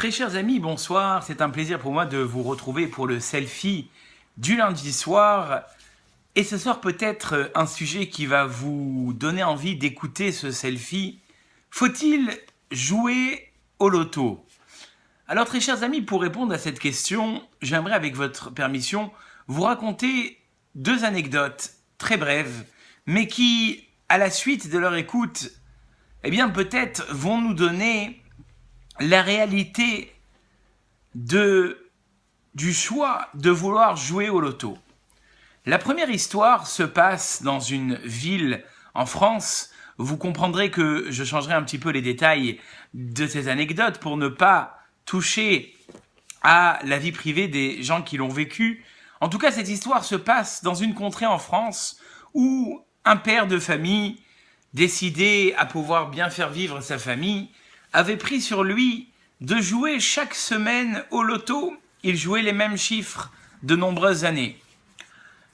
Très chers amis, bonsoir. C'est un plaisir pour moi de vous retrouver pour le selfie du lundi soir. Et ce soir peut-être un sujet qui va vous donner envie d'écouter ce selfie. Faut-il jouer au loto? Alors très chers amis, pour répondre à cette question, j'aimerais avec votre permission vous raconter deux anecdotes très brèves, mais qui, à la suite de leur écoute, eh bien peut-être vont nous donner la réalité du choix de vouloir jouer au loto. La première histoire se passe dans une ville en France. Vous comprendrez que je changerai un petit peu les détails de ces anecdotes pour ne pas toucher à la vie privée des gens qui l'ont vécu. En tout cas, cette histoire se passe dans une contrée en France où un père de famille, décidé à pouvoir bien faire vivre sa famille, avait pris sur lui de jouer chaque semaine au loto. Il jouait les mêmes chiffres de nombreuses années.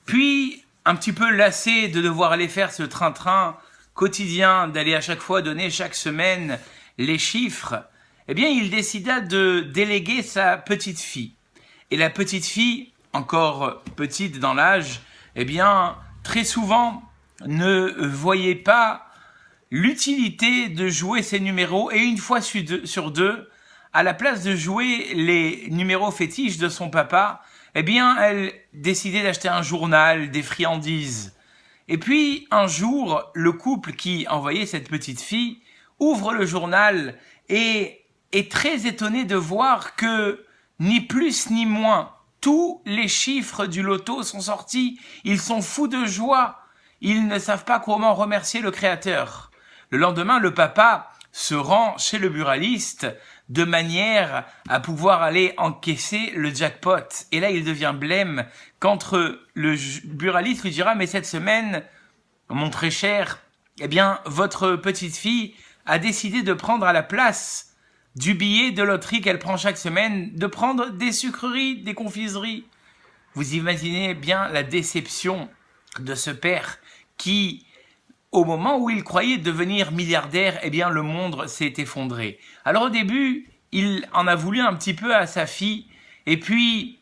Puis, un petit peu lassé de devoir aller faire ce train-train quotidien, d'aller à chaque fois donner chaque semaine les chiffres, eh bien, il décida de déléguer sa petite fille. Et la petite fille, encore petite dans l'âge, eh bien, très souvent, ne voyait pas l'utilité de jouer ces numéros, et une fois sur deux, à la place de jouer les numéros fétiches de son papa, eh bien, elle décidait d'acheter un journal, des friandises. Et puis, un jour, le couple qui envoyait cette petite fille ouvre le journal et est très étonné de voir que, ni plus ni moins, tous les chiffres du loto sont sortis. Ils sont fous de joie. Ils ne savent pas comment remercier le créateur. Le lendemain, le papa se rend chez le buraliste de manière à pouvoir aller encaisser le jackpot. Et là, il devient blême quand le buraliste lui dira « Mais cette semaine, mon très cher, eh bien, votre petite fille a décidé de prendre à la place du billet de loterie qu'elle prend chaque semaine, de prendre des sucreries, des confiseries. » Vous imaginez bien la déception de ce père qui, au moment où il croyait devenir milliardaire, eh bien le monde s'est effondré. Alors au début, il en a voulu un petit peu à sa fille, et puis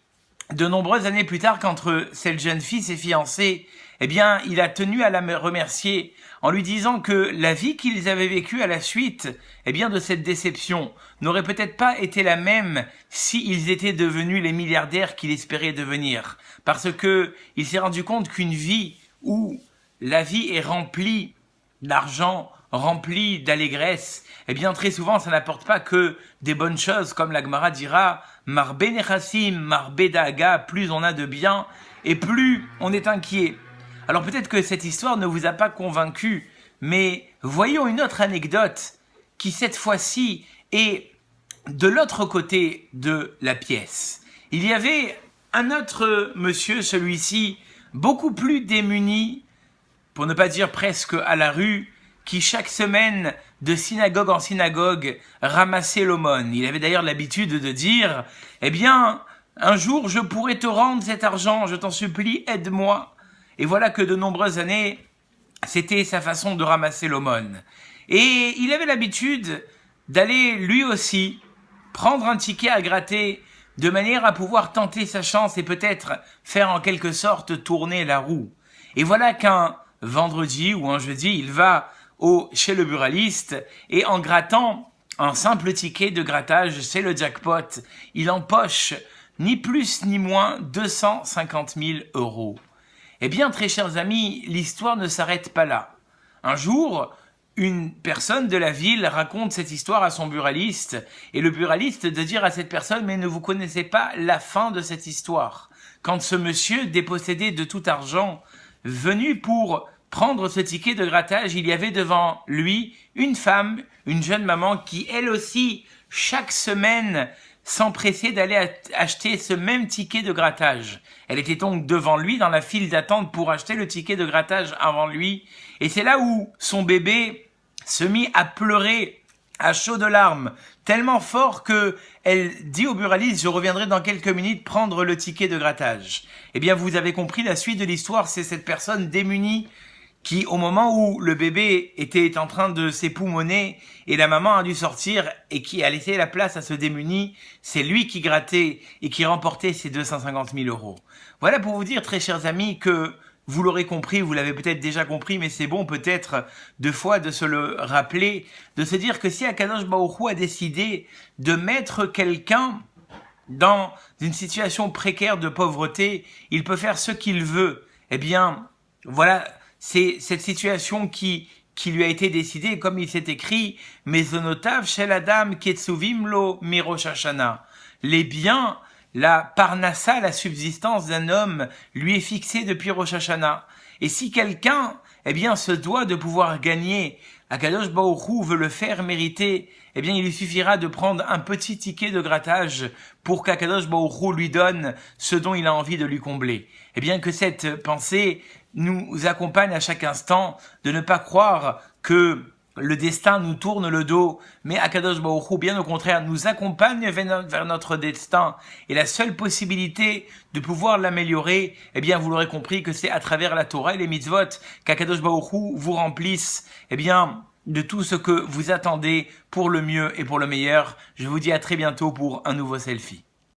de nombreuses années plus tard, quand cette jeune fille s'est fiancée, eh bien il a tenu à la remercier en lui disant que la vie qu'ils avaient vécue à la suite, eh bien de cette déception, n'aurait peut-être pas été la même s'ils étaient devenus les milliardaires qu'il espérait devenir. Parce que il s'est rendu compte qu'une vie où la vie est remplie d'argent, remplie d'allégresse, eh bien très souvent ça n'apporte pas que des bonnes choses, comme la Gemara dira, Marbe Nechassim, Marbe Daaga, plus on a de bien et plus on est inquiet. Alors peut-être que cette histoire ne vous a pas convaincu, mais voyons une autre anecdote qui cette fois-ci est de l'autre côté de la pièce. Il y avait un autre monsieur, celui-ci, beaucoup plus démuni, pour ne pas dire presque à la rue, qui chaque semaine, de synagogue en synagogue, ramassait l'aumône. Il avait d'ailleurs l'habitude de dire « Eh bien, un jour je pourrai te rendre cet argent, je t'en supplie, aide-moi ». Et voilà que de nombreuses années, c'était sa façon de ramasser l'aumône. Et il avait l'habitude d'aller, lui aussi, prendre un ticket à gratter, de manière à pouvoir tenter sa chance et peut-être faire en quelque sorte tourner la roue. Et voilà qu'un vendredi ou un jeudi, il va chez le buraliste et en grattant un simple ticket de grattage, c'est le jackpot, il empoche ni plus ni moins 250 000 €. Eh bien, très chers amis, l'histoire ne s'arrête pas là. Un jour, une personne de la ville raconte cette histoire à son buraliste et le buraliste de dire à cette personne « Mais ne vous connaissez pas la fin de cette histoire ?» Quand ce monsieur, dépossédé de tout argent, venu pour prendre ce ticket de grattage, il y avait devant lui une femme, une jeune maman qui, elle aussi, chaque semaine, s'empressait d'aller acheter ce même ticket de grattage. Elle était donc devant lui dans la file d'attente pour acheter le ticket de grattage avant lui. Et c'est là où son bébé se mit à pleurer à chaudes larmes, tellement fort que elle dit au buraliste « Je reviendrai dans quelques minutes prendre le ticket de grattage ». Eh bien, vous avez compris, la suite de l'histoire, c'est cette personne démunie qui, au moment où le bébé était en train de s'époumoner et la maman a dû sortir et qui a laissé la place à ce démuni, c'est lui qui grattait et qui remportait ces 250 000 euros. Voilà pour vous dire, très chers amis, que vous l'aurez compris, vous l'avez peut-être déjà compris, mais c'est bon peut-être deux fois de se le rappeler, de se dire que si Akadosh Baruch Hu a décidé de mettre quelqu'un dans une situation précaire de pauvreté, il peut faire ce qu'il veut. Eh bien, voilà, c'est cette situation qui lui a été décidée, comme il s'est écrit, Mezonotav shel Adam ketsuvim lo mirosh Hashana. Les biens, la parnassa, la subsistance d'un homme, lui est fixée depuis Rosh Hashanah. Et si quelqu'un, eh bien, se doit de pouvoir gagner, Akadosh Baruch Hu veut le faire mériter, eh bien, il lui suffira de prendre un petit ticket de grattage pour qu'Akadosh Baruch Hu lui donne ce dont il a envie de lui combler. Eh bien, que cette pensée nous accompagne à chaque instant, de ne pas croire que le destin nous tourne le dos, mais Akadosh Baruch Hu, bien au contraire, nous accompagne vers notre destin. Et la seule possibilité de pouvoir l'améliorer, eh bien, vous l'aurez compris que c'est à travers la Torah et les mitzvot qu'Akadosh Baruch Hu vous remplisse, eh bien, de tout ce que vous attendez pour le mieux et pour le meilleur. Je vous dis à très bientôt pour un nouveau selfie.